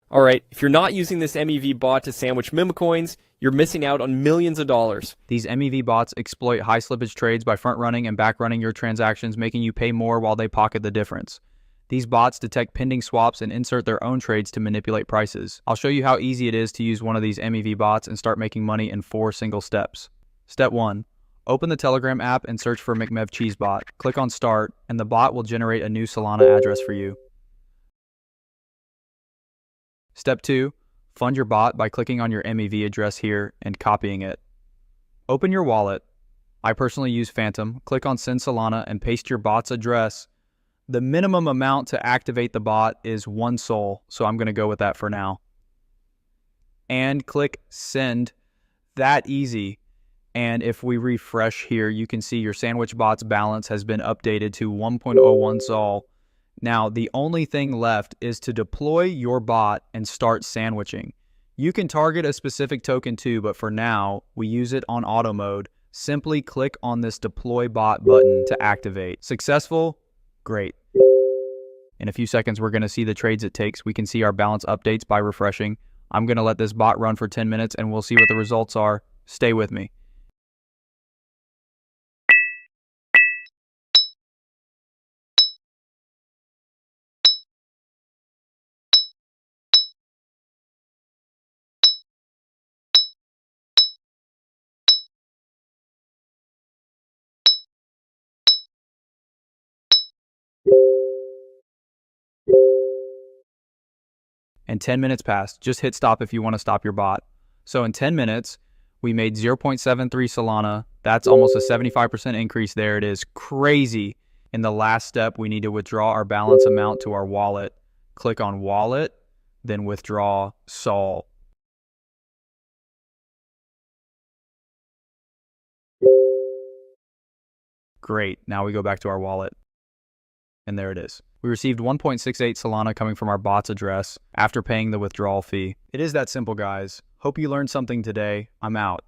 Alright, if you're not using this MEV bot to sandwich meme coins, you're missing out on millions of dollars. These MEV bots exploit high slippage trades by front running and back running your transactions, making you pay more while they pocket the difference. These bots detect pending swaps and insert their own trades to manipulate prices. I'll show you how easy it is to use one of these MEV bots and start making money in 4 single steps. Step 1. Open the Telegram app and search for McMEV Cheese Bot. Click on Start, and the bot will generate a new Solana address for you. Step 2. Fund your bot by clicking on your MEV address here and copying it. Open your wallet. I personally use Phantom. Click on Send Solana and paste your bot's address. The minimum amount to activate the bot is 1 Sol, so I'm going to go with that for now. And click Send. That easy. And if we refresh here, you can see your sandwich bot's balance has been updated to 1.01 Sol. Now, the only thing left is to deploy your bot and start sandwiching. You can target a specific token too, but for now, we use it on auto mode. Simply click on this deploy bot button to activate. Successful? Great. In a few seconds, we're going to see the trades it takes. We can see our balance updates by refreshing. I'm going to let this bot run for 10 minutes and we'll see what the results are. Stay with me. And 10 minutes passed. Just hit stop if you want to stop your bot. So in 10 minutes, we made 0.73 Solana. That's almost a 75% increase there. It is crazy. In the last step, we need to withdraw our balance amount to our wallet. Click on Wallet, then withdraw Sol. Great. Now we go back to our wallet. And there it is. We received 1.68 Solana coming from our bot's address after paying the withdrawal fee. It is that simple, guys. Hope you learned something today. I'm out.